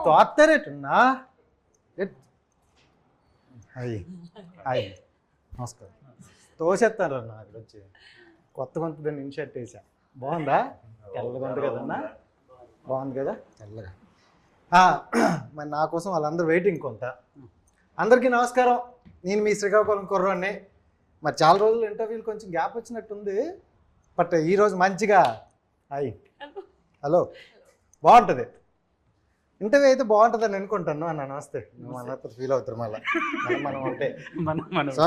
తోస్తారేటన్నా అయ్యి అయ్యి నమస్కారం తోసేస్తారు అన్న అక్కడ వచ్చి కొత్త కొంత ఇన్షర్ట్ వేసా బాగుందా తెల్లగా ఉంది కదన్నా బాగుంది కదా తెల్లగా మరి నా కోసం వాళ్ళందరూ వెయిటింగ్ కొంత అందరికీ నమస్కారం నేను మీ శ్రీకాకుళం కుర్రాన్ని మరి చాలా రోజులు ఇంటర్వ్యూలు కొంచెం గ్యాప్ వచ్చినట్టుంది బట్ ఈరోజు మంచిగా హాయ్ హలో బాగుంటుంది ఇంటర్వ్యూ అయితే బాగుంటుందని అనుకుంటాను అన్న నమస్తే మనతో ఫీల్ అవుతారు మళ్ళీ మనం అంటే సో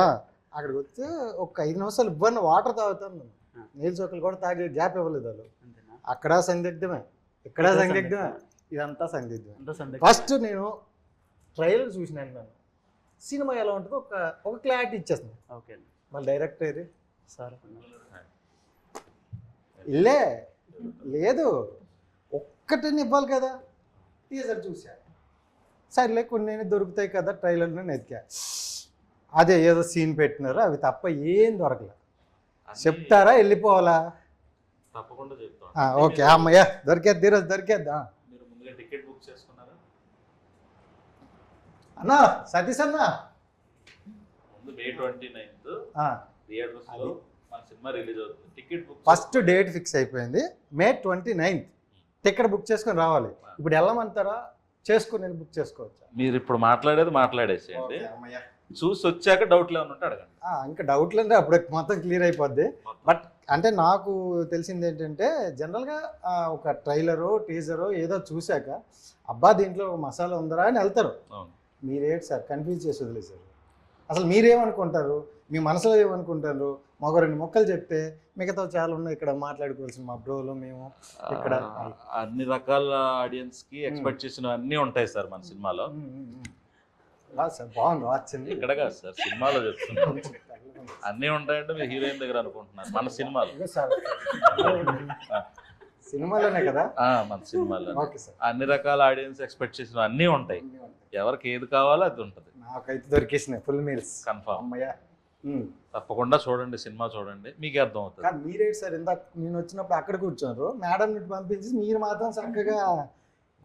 అక్కడికి వచ్చి ఒక 5 నిమిషాలు ఇవ్వన్న వాటర్ తాగుతాను నీళ్ళు చొక్కలు కూడా తాగి గ్యాప్ ఇవ్వలేదు వాళ్ళు అక్కడ సందిగ్ధమే ఇక్కడ సందిగ్ధమే ఇదంతా సందిగ్ధమే ఫస్ట్ నేను ట్రైలర్ చూసినాను నేను సినిమా ఎలా ఉంటుందో ఒక క్లారిటీ ఇచ్చేస్తుంది ఓకే మళ్ళీ డైరెక్టర్ సార్ ఇల్లే లేదు ఒక్కటని ఇవ్వాలి కదా టీజర్ చూసా సర్లే కొన్ని దొరుకుతాయి కదా ట్రైలర్ నేను ఎతికా అదే ఏదో సీన్ పెట్టినారు అవి తప్ప ఏం దొరకలే చెప్తారా వెళ్ళిపోవాలా తప్పకుండా చెప్తాను ఓకే అమ్మయ్య దొరికేద్ది ఈరోజు దొరికేద్దా మీరు ముందుగా టికెట్ బుక్ చేసుకున్నారా అన్నా సతీష్ అన్నా ముందు May 29th థియేటర్స్ లో మన సినిమా రిలీజ్ అవుతుంది ticket book first date fix అయిపోయింది May 29th టికెట్ బుక్ చేసుకొని రావాలి ఇప్పుడు వెళ్ళమంటారా చేసుకుని నేను బుక్ చేసుకోవచ్చా మీరు ఇప్పుడు మాట్లాడేసేయండి చూసి వచ్చాక డౌట్లు ఏమైనా ఉంటే అడగండి ఇంకా డౌట్లు అంటే అప్పుడు మొత్తం క్లియర్ అయిపోద్ది బట్ అంటే నాకు తెలిసింది ఏంటంటే జనరల్గా ఒక ట్రైలరు టీజరు ఏదో చూశాక అబ్బా దీంట్లో మసాలా ఉందరా అని వెళ్తారు మీరేంటి సార్ కన్ఫ్యూజ్ చేసి వదిలేసారు అసలు మీరేమనుకుంటారు మీ మనసులో ఏమనుకుంటారు మాకు 2 మొక్కలు చెప్తే మిగతా చాలా ఉన్నాయి ఇక్కడ మాట్లాడుకోవాల్సిన మా బ్రోలు మేము ఇక్కడ అన్ని రకాల ఆడియన్స్ కి ఎక్స్పెక్ట్ చేసిన అన్ని ఉంటాయి సార్ మన సినిమాలో సార్ బాగుంది వచ్చింది ఇక్కడ కాదు సార్ సినిమాలో చెప్తున్నాను అన్నీ ఉంటాయంటే మీరు హీరోయిన్ దగ్గర అనుకుంటున్నారు మన సినిమాలో సినిమాలోనే కదా మన సినిమాలో ఓకే సార్ అన్ని రకాల ఆడియన్స్ ఎక్స్పెక్ట్ చేసిన అన్నీ ఉంటాయి ఎవరికి ఏది కావాలో అది ఉంటుంది నాకైతే దొరికేసినాయి ఫుల్ మీల్స్ కన్ఫర్మ్ అమ్మయ్య తప్పకుండా చూడండి సినిమా చూడండి మీకు అర్థం అవుతుంది కానీ మీరేంటి సార్ ఇందాక నేను వచ్చినప్పుడు అక్కడ కూర్చున్నారు మేడం ఇటు పంపించి మీరు మాత్రం చక్కగా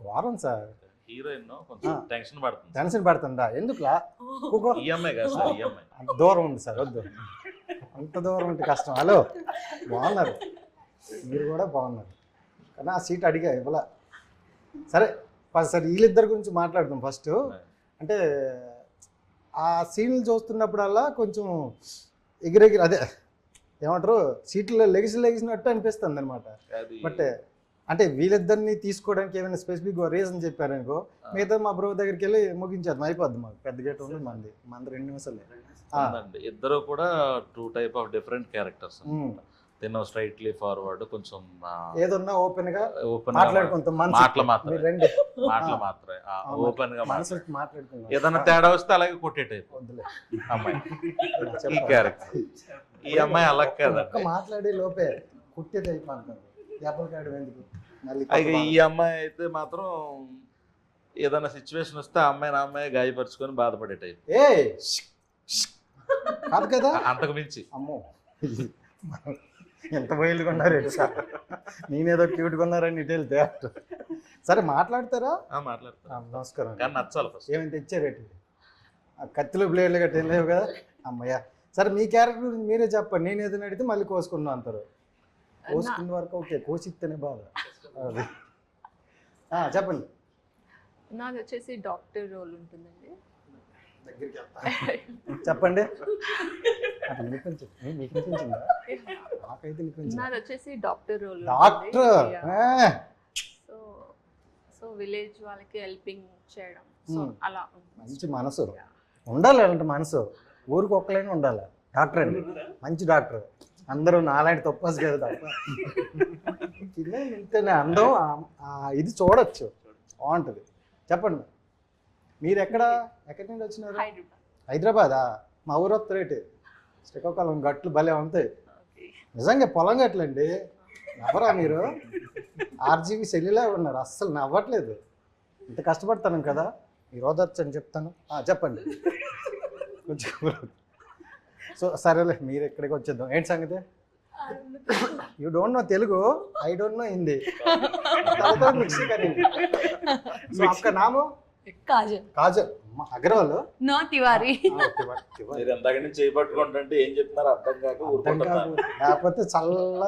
ఘోరం సార్ హీరోయిన్ కొంచెం టెన్షన్ పడుతుందా ఎందుకులా ఈఎంఐ కాదు సార్ ఈఎంఐ అంత దూరం ఉంది సార్ వద్దు అంత దూరం ఉంటే కష్టం హలో బాగున్నారు మీరు కూడా బాగున్నారు కానీ ఆ సీట్ అడిగా ఇవ్వలా సరే సరే వీళ్ళిద్దరి గురించి మాట్లాడదాం ఫస్ట్ అంటే ఆ సీన్లు చూస్తున్నప్పుడల్లా కొంచెం ఎగిరెగిరి అదే ఏమంటారు సీట్లో లెగిసినట్టు అనిపిస్తుంది అనమాట బట్ అంటే వీళ్ళిద్దరిని తీసుకోవడానికి ఏమైనా స్పెసిఫిక్ రీజన్ చెప్పారనుకో మిగతా మా బ్రో దగ్గరికి వెళ్ళి ముగించేద్దాం అయిపోద్ది మాకు పెద్ద గేట్ ఉంది మంది 2 నిమిషాలు ఇద్దరు కూడా 2 టైప్ ఆఫ్ డిఫరెంట్ క్యారెక్టర్స్ తిన్న స్ట్రైట్లీ ఫార్వర్డ్ కొంచెం ఏదన్నా ఓపెన్ గా మాట్లాడుకుంటాం మాటలు మాత్రమే ఓపెన్ గా మాట్లాడుకుంటాం ఏదన్నా తేడా వస్తే అలాగే కొట్టే టైప్ అమ్మాయి ఈ క్యారెక్టర్ ఈ అమ్మాయి అలా కదా మాట్లాడే లోపే కుట్టే టైప్ అంటారు ఈ అమ్మాయి అయితే మాత్రం ఏదైనా సిచ్యువేషన్ వస్తే ఆ అమ్మాయి గాయపరుచుకొని బాధపడే టైప్ కాదు కదా అంతకు మించి అమ్మో ఎంత బయలుగా ఉన్నారు నేనేదో క్యూట్గా ఉన్నారని ఇటు వెళ్తే సరే మాట్లాడతారా మాట్లాడతారు నమస్కారం కానీ నచ్చాలి ఫస్ట్ ఏమైనా తెచ్చారేంటి కత్తిలో బ్లేడ్లు గట్ట ఏం లేవు కదా అమ్మయ్య సరే మీ క్యారెక్టర్ గురించి మీరే చెప్పండి నేను ఏదైనా అడిగితే మళ్ళీ కోసుకున్నా అంటారు కోసుకున్న వరకు ఓకే కోసిస్తేనే బాధ అది చెప్పండి నాది వచ్చేసి డాక్టర్ రోల్ ఉంటుందండి చెప్పండి నాది వచ్చేసి doctor role doctor so village వాళ్ళకి హెల్పింగ్ చేయడం సో అలా మంచి మనసు ఉండాలి అలాంటి మనసు ఊరికి ఒక్కలైనా ఉండాలి డాక్టర్ అండి మంచి డాక్టర్ అందరూ నాలాంటి తప్పదు కదా తప్ప ఇంతనే అందం ఇది చూడొచ్చు బాగుంటుంది చెప్పండి మీరు ఎక్కడి నుండి వచ్చినారు హైదరాబాదా మా ఊరు వస్తారేటి శ్రీకాకుళం గట్లు భలే ఉంటాయి నిజంగా పొలం గట్లండి ఎవరా మీరు ఆర్జీబీ సెల్లులా ఉన్నారు అస్సలు నవ్వట్లేదు ఇంత కష్టపడతాను కదా మీరు ఓదొచ్చు అని చెప్తాను చెప్పండి కొంచెం సో సరేలే మీరు ఎక్కడికి వచ్చేద్దాం ఏంటి సంగతి you don't know Telugu I don't know Hindi ज्यादातर मिक्सी करेंगे। So आपका नाम हो? కాజల్. काजल अग्रवाल हो? నో తివారీ. తివారీ. మీరు ఎందాక నుంచి చేయబట్టుకుంటుంటే ఏం చెప్తున్నారు అర్థం కాక అర్థం ఊరుకుంటున్నాను. కాదు. లేకపోతే చల్ల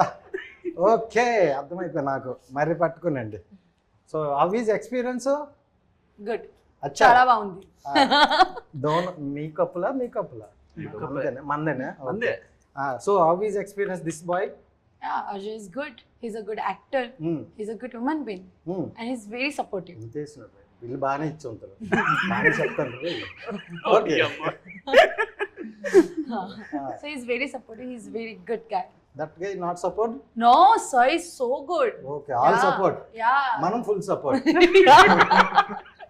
ఓకే అర్థమైపోయి నాకు మరి పట్టుకునండి. So how is experience? Good. అచ్చా చాలా బాగుంది. డోన్ మీ కప్పులా మందేనా మందే. So how is experience this boy? Ajay is good. He's a good actor. He's a good human being. And he's very supportive. చేసినట్టు వీళ్ళు బాగానే ఇచ్చి ఉంటారు బాగానే చెప్తారు okay So he's very supportive. He's very good guy. That guy not support No, sir, he's so good. Okay all support Yeah. మనం full support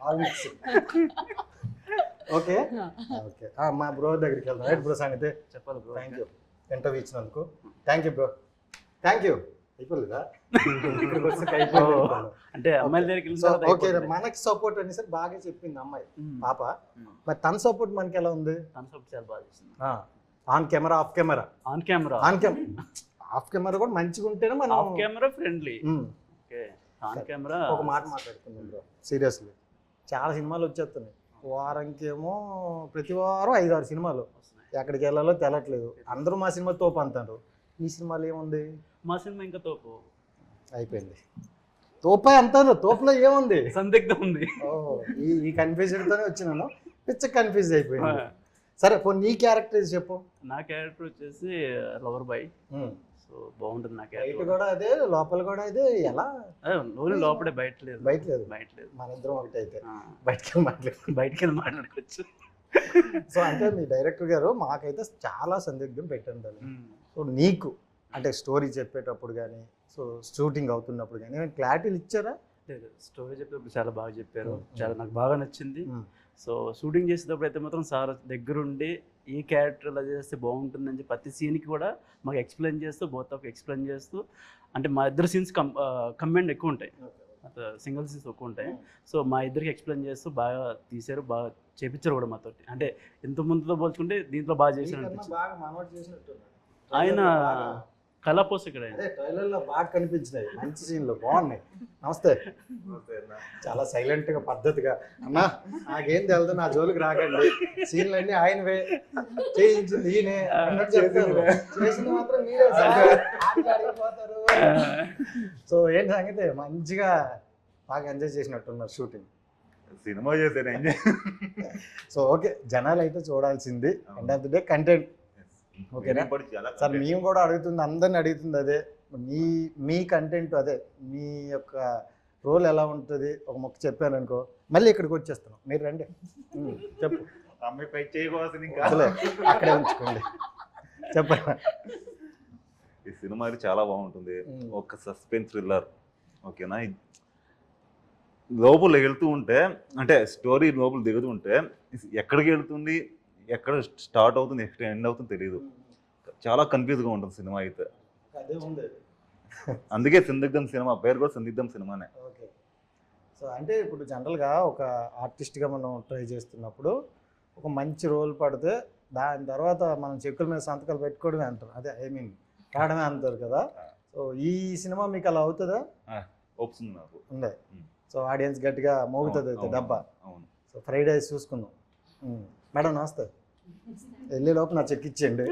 all mix okay okay మా bro దగ్గరికి వెళ్దాం రైట్ బ్రో సంగతి చెప్పాలి bro. Thank you interview ఇచ్చినందుకు thank you bro thank you అయిపోలేదా ఇక్కడికి వచ్చి అయిపోయింది అంటే అమ్మాయిల దగ్గరికి వెళ్ళిన సో తర్వాత ఓకే అయిపోతుంది. మనకి సపోర్ట్ అనేసరి బాగా చెప్పింది అమ్మాయి మ్మ్. పాప మరి తన సపోర్ట్ మనకి ఎలా ఉంది? కాన్సెప్ట్ చాలా బాగా చేసింది. On camera off camera on camera on camera off camera కూడా మంచిగా ఉంటేనే మనం of camera friendly. Hmm. Okay on camera ఒక మాట మాట్లాడుకుందాం బ్రో సీరియస్లీ చాలా సినిమాలు వచ్చేస్తున్నాయి వారంకేమో ప్రతి వారం 5-6 సినిమాలు ఎక్కడికి వెళ్ళాలో తెలట్లేదు అందరూ మా సినిమా తోపు అంటారు ఈ సినిమాలు ఏముంది మా సినిమా ఇంకా తోపు అయిపోయింది తోపే అంటారు తోపులో ఏముంది సందిగ్ధం ఉంది. ఓ, ఈ కన్ఫ్యూజన్తోనే వచ్చినాను పిచ్చ కన్ఫ్యూజ్ అయిపోయింది సరే పో నీ క్యారెక్టర్ చెప్పు నా క్యారెక్టర్ వచ్చేసి లవర్ బాయ్. సో బాగుంటుంది నా బయట క్యారెక్టర్. కూడా అదే లోపల కూడా అదే ఎలా లోని లోపడే బయట లేదు. బయట లేదు. బయట లేదు. మన ఇద్దరం ఒకటి అయితే ఆ, బయటకి మాట్లాడు బయటికి వెళ్ళి మాట్లాడుకోవచ్చు. సో అంటే మీ డైరెక్టర్ గారు మాకైతే చాలా సందిగ్ధం పెట్టండి సో నీకు అంటే స్టోరీ చెప్పేటప్పుడు కానీ సో షూటింగ్ అవుతున్నప్పుడు కానీ ఏమైనా క్లారిటీలు ఇచ్చారా? లేదు స్టోరీ చెప్పేటప్పుడు చాలా బాగా చెప్పారు. చాలా నాకు బాగా నచ్చింది. సో షూటింగ్ చేసేటప్పుడు అయితే మాత్రం సార్ దగ్గరుండి ఈ క్యారెక్టర్ ఇలా చేస్తే బాగుంటుందని చెప్పి ప్రతి సీన్కి కూడా మాకు ఎక్స్ప్లెయిన్ చేస్తూ బోత్ ఆఫ్ ఎక్స్ప్లెయిన్ చేస్తూ అంటే మా ఇద్దరు సీన్స్ కంబైండ్ ఎక్కువ ఉంటాయి, సింగిల్ సీన్స్ ఎక్కువ ఉంటాయి. సో మా ఇద్దరికి ఎక్స్ప్లెయిన్ చేస్తూ బాగా తీశారు, బాగా చేపించారు కూడా మాతో. అంటే ఇంత ముందుతో పోల్చుకుంటే దీంట్లో బాగా చేశారు అనిపించింది. బాగా మనోడు చేసినట్టున్నారు. ఆయన కళా పోషకుడు ఆయన. అదే ట్రైలర్లో బాగా కనిపించినాయి మంచి సీన్లు బాగున్నాయి. నమస్తే చాలా సైలెంట్ గా పద్ధతిగా అన్నా నాకేం తెలుదు నా జోలికి రాకండి సీన్లు అన్ని ఆయనవే చేయించింది ఈయనే అన్నట్టు చెప్తారు. చేసింది మాత్రం మీరే సార్. ఆడికి అడిగిపోతారు. సో ఏంటి సంగతి మంచిగా బాగా ఎంజాయ్ చేసినట్టున్నారు షూటింగ్. సినిమా చేశాను ఎంజాయ్. సో ఓకే జనాలు అయితే చూడాల్సింది end of the day content ఓకేనా సార్? మేము కూడా అడుగుతుంది అందరిని అడుగుతుంది అదే మీ కంటెంట్ అదే మీ యొక్క రోల్ ఎలా ఉంటుంది ఒక మొక్క చెప్పాను అనుకో మళ్ళీ ఇక్కడికి వచ్చేస్తున్నాం మీరు రండి చెప్పు అమ్మాయి పై చేయకోవాల్సింది ఇంకా వదిలే, అక్కడే ఉంచుకోండి చెప్పండి. ఈ సినిమా అయితే చాలా బాగుంటుంది. ఒక సస్పెన్స్ థ్రిల్లర్ ఓకేనా. లోపల వెళ్తూ ఉంటే అంటే స్టోరీ లోపల దిగుతూ ఉంటే ఎక్కడికి వెళ్తుంది ఎక్కడ స్టార్ట్ అవుతుంది ఎక్కడ ఎండ్ అవుతుంది తెలియదు. చాలా కన్ఫ్యూజ్గా ఉంటుంది సినిమా అయితే. అదే ఉంది. అందుకే సందిగ్ధం సినిమా పేరు కూడా సందిగ్ధం సినిమానే. ఓకే సో అంటే ఇప్పుడు జనరల్గా ఒక ఆర్టిస్ట్గా మనం ట్రై చేస్తున్నప్పుడు ఒక మంచి రోల్ పడితే దాని తర్వాత మనం చెక్కుల మీద సంతకాలు పెట్టుకోవడమే అంటారు, అదే ఐ మీన్ రావడమే అంటారు కదా. సో ఈ సినిమా మీకు అలా అవుతుందా? వస్తుంది నాకు ఉండే. సో ఆడియన్స్ గట్టిగా మోగుతుంది అయితే డబ్బా. అవును. సో ఫ్రైడేస్ చూసుకుందాం. మేడం నమస్తే, వెళ్ళే లోపు నా చెక్ ఇచ్చేయండి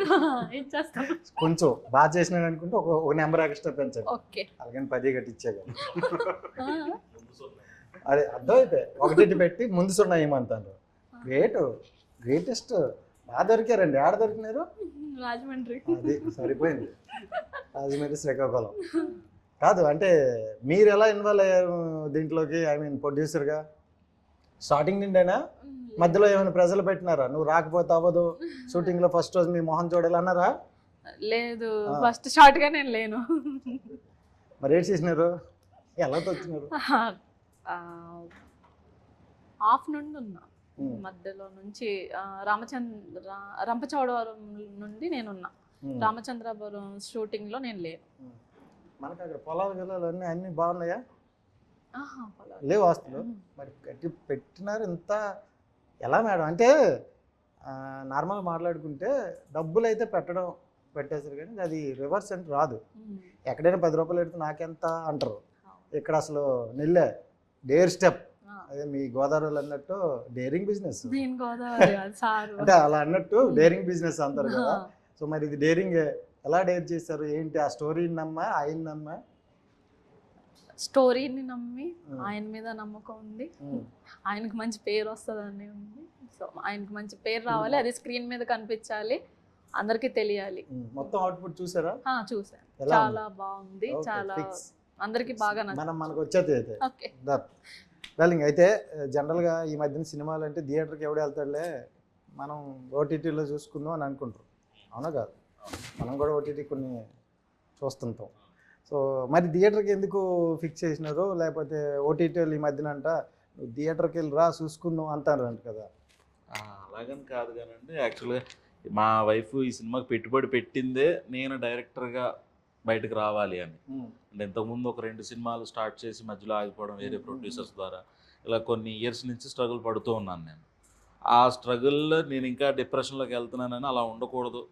ఇచ్చేస్తాం. కొంచెం బాగా చేసినాను అనుకుంటే ఒక నెంబర్ ఎక్స్ట్రా పెంచండి ఓకే. అలాగని 10 కట్టించేగా అదే అర్థమైతే ఒకటి పెట్టి ముందు సున్నా ఏమంటాను. గ్రేటెస్ట్ బాగా దొరికారండి. ఆడ దొరికినారు రాజమండ్రి. అది సరిపోయింది. రాజమండ్రి శ్రీకాకుళం కాదు. అంటే మీరు ఎలా ఇన్వాల్వ్ అయ్యారు దీంట్లోకి? ఐ మీన్ ప్రొడ్యూసర్గా స్టార్టింగ్ నుండేనా? మధ్యలో ఏమైనా ప్రజలు పెట్టినారా నువ్వు రాకపోతే అవ్వదు షూటింగ్లో ఫస్ట్ రోజు మీ మొహం చూడాలి అన్నారా? లేదు, ఫస్ట్ షార్ట్ గా నేను లేను. మరి ఏం చేసినారు? ఎలా వచ్చినారు? ఆఫ్ నుండి ఉన్నా, మధ్యలో నుంచి రంపచోడవరం నుండి నేనున్నా. రామచంద్రపురం షూటింగ్ లో నేను లేను. మనకు అక్కడ పొలాలు గిలాలు అన్నీ బాగున్నాయా? పొలాలు లేవు ఆస్తులు. మరి కట్టి పెట్టినారు ఇంత ఎలా మేడం? అంటే నార్మల్ మాట్లాడుకుంటే డబ్బులు అయితే పెట్టేసారు కానీ అది రివర్స్ అంటే రాదు. ఎక్కడైనా 10 రూపాయలు పెడితే నాకెంత అంటారు, ఇక్కడ అసలు నెల్లే డేర్ స్టెప్. ఆ. అదే మీ గోదావరిలో అన్నట్టు డేరింగ్ బిజినెస్. నేను గోదావరి కాదు, సార్. అంటే అలా అన్నట్టు డేరింగ్ బిజినెస్ అంటారు కదా. సో మరి ఇది డేరింగ్ ఎలా డేర్ చేశారు ఏంటి? ఆ స్టోరీని నమ్మా ఆయన నమ్మా? స్టోరీని నమ్మి ఆయన మీద నమ్మకం ఉంది. ఆయనకు మంచి పేరు వస్తుందని ఉంది. సో ఆయనకు మంచి పేరు రావాలి, అది స్క్రీన్ మీద కనిపించాలి, అందరికీ తెలియాలి. మొత్తం అవుట్పుట్ చూసారా? చూసాను, ఎలా చాలా బాగుంది. Okay, చాలా fix. అందరికి బాగా నచ్చింది. మనకు వచ్చేది అయితే ఓకే. డార్లింగ్, అయితే జనరల్గా ఈ మధ్యన సినిమాలు అంటే థియేటర్కి ఎవడు వెళ్తాడులే, మనం ఓటీటీలో చూసుకుందాం అని అనుకుంటారు. అవునా కాదు? మనం కూడా ఓటీటీ కొన్ని చూస్తుంటాం. సో మరి థియేటర్కి ఎందుకు ఫిక్స్ చేసినారు? లేకపోతే ఓటీటీలు ఈ మధ్యన అంట నువ్వు థియేటర్కి వెళ్ళి రా చూసుకుందాం అంటారు అంట కదా. అలాగని కాదు కానండి, యాక్చువల్గా మా వైఫ్ ఈ సినిమాకి పెట్టుబడి పెట్టిందే నేను డైరెక్టర్గా బయటకు రావాలి అని. అంటే ఇంతకుముందు ఒక 2 సినిమాలు స్టార్ట్ చేసి మధ్యలో ఆగిపోవడం వేరే ప్రొడ్యూసర్స్ ద్వారా, ఇలా కొన్ని ఇయర్స్ నుంచి స్ట్రగుల్ పడుతూ ఉన్నాను నేను. ఆ స్ట్రగుల్లో నేను ఇంకా డిప్రెషన్లోకి వెళ్తున్నానని, అలా ఉండకూడదు,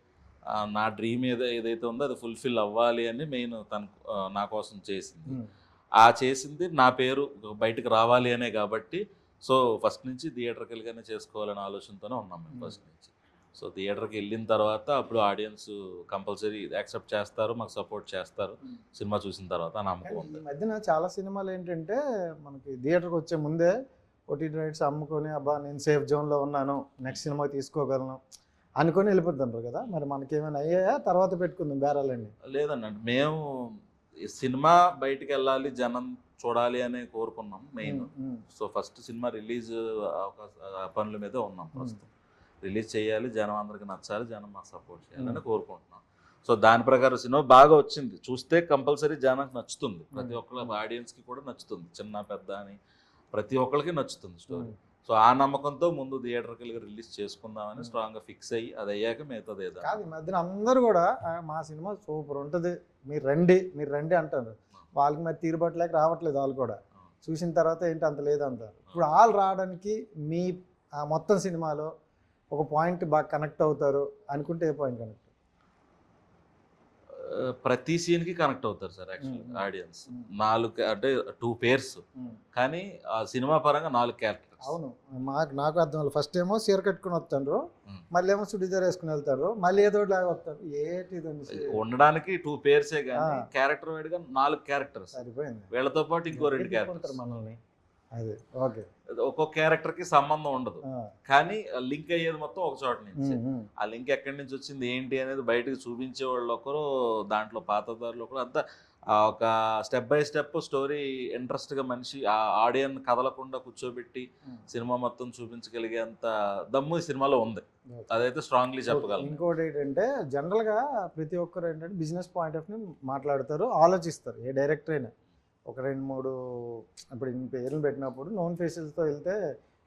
నా డ్రీమ్ ఏదైతే ఉందో అది ఫుల్ఫిల్ అవ్వాలి అని మెయిన్ తను నా కోసం చేసింది. ఆ చేసింది నా పేరు బయటకు రావాలి అనే కాబట్టి, సో ఫస్ట్ నుంచి థియేటర్కి వెళ్ళగానే చేసుకోవాలనే ఆలోచనతోనే ఉన్నాం మేము ఫస్ట్ నుంచి. సో థియేటర్కి వెళ్ళిన తర్వాత అప్పుడు ఆడియన్స్ కంపల్సరీ యాక్సెప్ట్ చేస్తారు, మాకు సపోర్ట్ చేస్తారు సినిమా చూసిన తర్వాత నమ్మకం ఉంది. ఈ మధ్యన చాలా సినిమాలు ఏంటంటే మనకి థియేటర్కి వచ్చే ముందే ఓటీటీ రైట్స్ అమ్ముకొని అబ్బా నేను సేఫ్ జోన్లో ఉన్నాను, నెక్స్ట్ సినిమా తీసుకోగలను అనుకొని వెళ్ళిపోతుంటారు కదా. మరి మనకేమైనా అయ్యాయా? తర్వాత పెట్టుకుందాం బేరాలండి. లేదండి, మేము ఈ సినిమా బయటికి వెళ్ళాలి, జనం చూడాలి అనే కోరుకున్నాం main. So first cinema release పనుల మీద ఉన్నాం ప్రస్తుతం. రిలీజ్ చేయాలి, జనం అందరికి నచ్చాలి, జనం మాకు సపోర్ట్ చేయాలని కోరుకుంటున్నాం. సో దాని ప్రకారం సినిమా బాగా వచ్చింది, చూస్తే కంపల్సరీ జనానికి నచ్చుతుంది, ప్రతి ఒక్కళ్ళ ఆడియన్స్కి కూడా నచ్చుతుంది, చిన్న పెద్ద అని ప్రతి ఒక్కరికి నచ్చుతుంది స్టోరీ. సో ఆ నమ్మకంతో ముందు థియేటర్కి వెళ్ళి రిలీజ్ చేసుకుందామని స్ట్రాంగ్గా ఫిక్స్ అయ్యి, అది అయ్యాక మిగతాది ఏదో. కాదు, ఈ మధ్యన అందరూ కూడా మా సినిమా సూపర్ ఉంటుంది, మీరు రండి అంటారు. వాళ్ళకి మరి తీరుబట్టలేక రావట్లేదు, వాళ్ళు కూడా చూసిన తర్వాత ఏంటి అంత లేదంటారు. ఇప్పుడు వాళ్ళు రావడానికి మీ మొత్తం సినిమాలో ఒక పాయింట్ బాగా కనెక్ట్ అవుతారు అనుకుంటే ఏ పాయింట్ కనెక్ట్? ప్రతి సీన్కి కనెక్ట్ అవుతారు సార్ యాక్చువల్లీ ఆడియన్స్. 4 అంటే 2 పేర్స్, కానీ ఆ సినిమా పరంగా 4 క్యారెక్టర్స్. అవును, నాకు అర్థం కాదు. ఫస్ట్ ఏమో చీర కట్టుకుని వస్తారు, మళ్ళీ ఏమో సుడిదార్ వేసుకుని వెళ్తారు, మళ్ళీ ఏదో లాగా వస్తారు. ఉండడానికి 2 పేర్సే కానీ క్యారెక్టర్ వైడ్గా 4 క్యారెక్టర్స్ సరిపోయింది. వీళ్ళతో పాటు ఇంకో 2 క్యారెక్టర్స్ మనల్ని. అదే ఓకే, ఒక్కొక్క క్యారెక్టర్కి సంబంధం ఉండదు, కానీ లింక్ అయ్యేది మొత్తం ఒక చోట నుంచి. ఆ లింక్ ఎక్కడి నుంచి వచ్చింది ఏంటి అనేది బయటకు చూపించే వాళ్ళు ఒకరు, దాంట్లో పాతదారులు ఒకరు, అంతా ఒక స్టెప్ బై స్టెప్ స్టోరీ ఇంట్రెస్ట్గా మనిషి ఆ ఆడియన్ కదలకుండా కూర్చోబెట్టి సినిమా మొత్తం చూపించగలిగేంత దమ్ము ఈ సినిమాలో ఉంది, అదైతే స్ట్రాంగ్లీ చెప్పగలను. ఇంకోటి ఏంటంటే జనరల్గా ప్రతి ఒక్కరు ఏంటంటే బిజినెస్ పాయింట్ ఆఫ్ వ్యూ మాట్లాడతారు, ఆలోచిస్తారు. ఏ డైరెక్టర్ అయినా ఒక 2-3 ఇప్పుడు ఇన్ని పేర్లు పెట్టినప్పుడు నోన్ ఫేసెస్తో వెళ్తే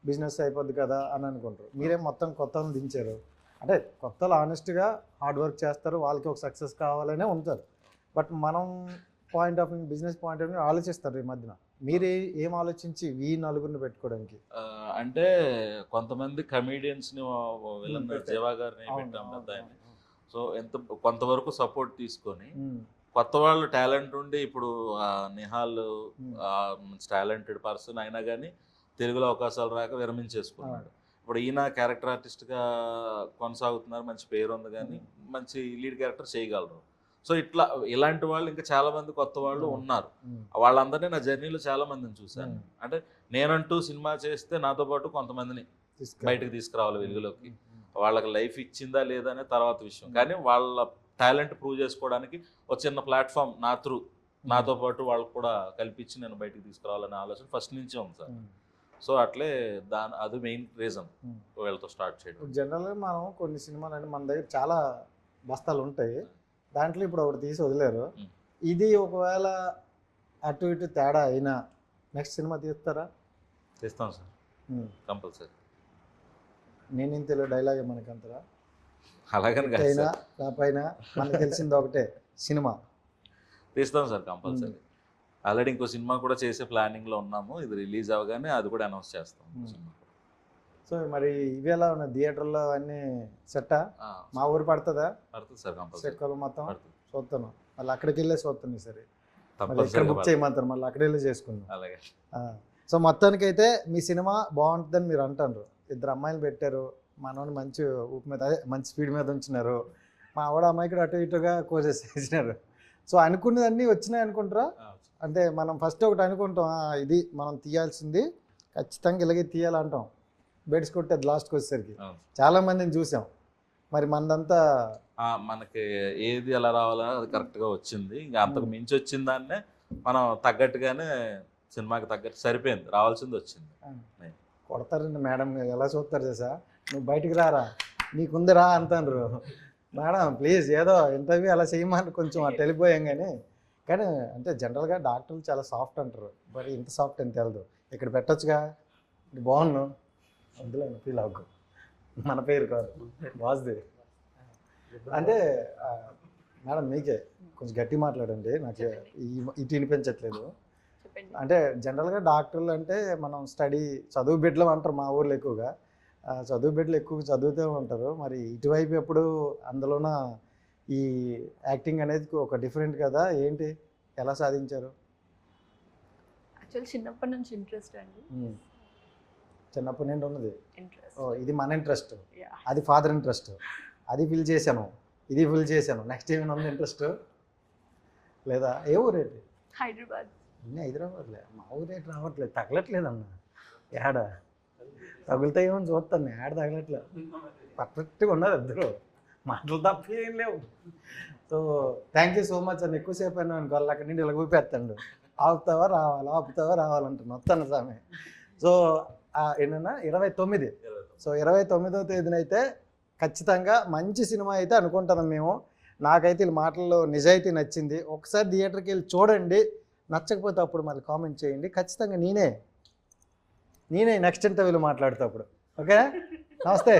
బిజినెస్ అయిపోద్ది కదా అని అనుకుంటారు. మీరేం మొత్తం కొత్తలను దించారు. అంటే కొత్తలు ఆనెస్ట్గా హార్డ్ వర్క్ చేస్తారు, వాళ్ళకి ఒక సక్సెస్ కావాలనే ఉంటారు. బట్ మనం point of view, business point of view ఆలోచిస్తారు ఈ మధ్యన. మీరు ఏం ఆలోచించి ఈ నలుగురిని పెట్టుకోవడానికి? అంటే కొంతమంది కమీడియన్స్ని విలన్ జీవా గారిని పెట్టాం కదా, సో కొంతవరకు సపోర్ట్ తీసుకొని కొత్త వాళ్ళు టాలెంట్ ఉండి, ఇప్పుడు నిహాల్ టాలెంటెడ్ పర్సన్ అయినా కానీ తెలుగులో అవకాశాలు రాక విరమించేసుకున్నాడు. ఇప్పుడు ఈయన క్యారెక్టర్ ఆర్టిస్ట్గా కొనసాగుతున్నారు, మంచి పేరు ఉంది, కానీ మంచి లీడ్ క్యారెక్టర్ చేయగలరు. సో ఇలాంటి వాళ్ళు ఇంకా చాలా మంది కొత్త వాళ్ళు ఉన్నారు. వాళ్ళందరినీ నా జర్నీలో చాలా మందిని చూశాను. అంటే నేనంటూ సినిమా చేస్తే నాతో పాటు కొంతమందిని బయటకు తీసుకురావాలి వెలుగులోకి. వాళ్ళకి లైఫ్ ఇచ్చిందా లేదా అనే తర్వాత విషయం, కానీ వాళ్ళ టాలెంట్ ప్రూవ్ చేసుకోవడానికి ఒక చిన్న ప్లాట్ఫామ్ నాతో పాటు వాళ్ళకు కూడా కల్పించి నేను బయటకు తీసుకురావాలనే ఆలోచన ఫస్ట్ నుంచి ఉంది సార్. సో అట్లే అది మెయిన్ రీజన్ వీళ్ళతో స్టార్ట్ చేయడం. జనరల్గా మనం కొన్ని సినిమాలు అంటే మన దగ్గర చాలా బస్తాలు ఉంటాయి, దాంట్లో ఇప్పుడు ఒకటి తీసి వదిలేరు. ఇది ఒకవేళ అటు ఇటు తేడా అయినా నెక్స్ట్ సినిమా తీస్తారా? తీస్తాం సార్, కంపల్సరీ. నేను ఇంతలో డైలాగే మనకంతరా అలాగని పైన మనకు తెలిసింది ఒకటే సినిమా. తీస్తాం సార్ కంపల్సరీ. ఆల్రెడీ ఇంకో సినిమా కూడా చేసే ప్లానింగ్లో ఉన్నాము, ఇది రిలీజ్ అవగానే అది కూడా అనౌన్స్ చేస్తాం. సో మరి ఇవి ఎలా ఉన్నాయి థియేటర్లో అన్నీ సెట్టా? మా ఊరు పడుతుందా? పడుతుంది సార్ కంపల్సరీ. మొత్తం చూస్తాను, మళ్ళీ అక్కడికి వెళ్ళే చూస్తాను సరే. మళ్ళీ ఇక్కడ బుక్ చేయమంటారు, మళ్ళీ అక్కడ వెళ్ళి చేసుకుందాం. అలాగే. సో మొత్తానికైతే మీ సినిమా బాగుంటుందని మీరు అంటారు. 2 అమ్మాయిలు పెట్టారు, మనోని మంచి ఊపు మీద, అదే మంచి స్పీడ్ మీద ఉంచినారు. మా ఆవిడ అమ్మాయి కూడా అటు ఇటుగా కోసెస్ వేసినారు. సో అనుకున్నదన్నీ వచ్చినాయి అనుకుంటారా? అంటే మనం ఫస్ట్ ఒకటి అనుకుంటాం, ఇది మనం తీయాల్సింది ఖచ్చితంగా ఇలాగే తీయాలంటాం, బెడ్స్ కొట్టేది లాస్ట్కి వచ్చేసరికి. చాలా మందిని చూసాం, మరి మనదంతా మనకి ఏది ఎలా రావాలో అది కరెక్ట్గా వచ్చింది. ఇంకా అంతకు మించి వచ్చిన దాన్నే మనం తగ్గట్టుగానే సినిమాకి తగ్గట్టు సరిపోయింది, రావాల్సింది వచ్చింది. కొడతారండి మేడం, ఎలా చూస్తారు చేసా, నువ్వు బయటికి రారా, నీకుందిరా అంటారు. మేడం ప్లీజ్ ఏదో ఇంటర్వ్యూ అలా చేయమని కొంచెం అటు వెళ్ళిపోయాం. కానీ అంటే జనరల్గా డాక్టర్లు చాలా సాఫ్ట్ అంటారు, మరి ఇంత సాఫ్ట్ అని తెలియదు. ఇక్కడ పెట్టొచ్చుగా, బాగున్నాను అందులో ఫీల్ అవ్వకు, మన పేరు కాదు బాస్ది. అంటే మేడం మీకే కొంచెం గట్టి మాట్లాడండి, నాకు ఇటు వినిపించట్లేదు. అంటే జనరల్గా డాక్టర్లు అంటే మనం చదువు బిడ్డలు అంటారు మా ఊర్లో ఎక్కువగా, చదువు బిడ్డలు ఎక్కువ చదువుతూ ఉంటారు. మరి ఇటువైపు ఎప్పుడు అందులోన ఈ యాక్టింగ్ అనేది ఒక డిఫరెంట్ కదా, ఏంటి ఎలా సాధించారు? యాక్చువల్ చిన్నప్పటి నుంచి ఇంట్రెస్ట్ అండి. చిన్నప్పటి నుండి ఉన్నది. ఇంట్రెస్ట్. ఇది మన ఇంట్రెస్ట్, అది ఫాదర్ ఇంట్రెస్ట్, అది ఫిల్ చేశాను, ఇది ఫిల్ చేశాను. నెక్స్ట్ ఏమైనా ఉంది ఇంట్రెస్ట్ లేదా? ఏ ఊరేటి? హైదరాబాద్. అన్నీ హైదరాబాద్లే, మా ఊరేటి రావట్లేదు, తగలట్లేదు అన్న. ఏడ తగులుతాయేమో చూస్తాను, ఏడ తగలట్లేదు. పర్ఫెక్ట్గా ఉన్నారు ఇద్దరు, మాటలు తప్ప ఏం లేవు. So thank you so much అన్న. ఎక్కువసేపు అయినా అనుకోవాలి, అక్కడి నుండి ఇలా ఊపేస్తాడు, ఆపుతావా రావాలంటున్నా వస్తాను సామె. సో ఏంటన్నా 29. సో 29వ తేదీన అయితే ఖచ్చితంగా మంచి సినిమా అయితే అనుకుంటున్నాం మేము. నాకైతే ఈ మాటల్లో నిజాయితీ నచ్చింది. ఒకసారి థియేటర్కి వెళ్ళి చూడండి, నచ్చకపోతే అప్పుడు మళ్ళీ కామెంట్ చేయండి. ఖచ్చితంగా నేనే నెక్స్ట్ ఇంటర్వ్యూలో మాట్లాడుతా అప్పుడు. ఓకే, నమస్తే.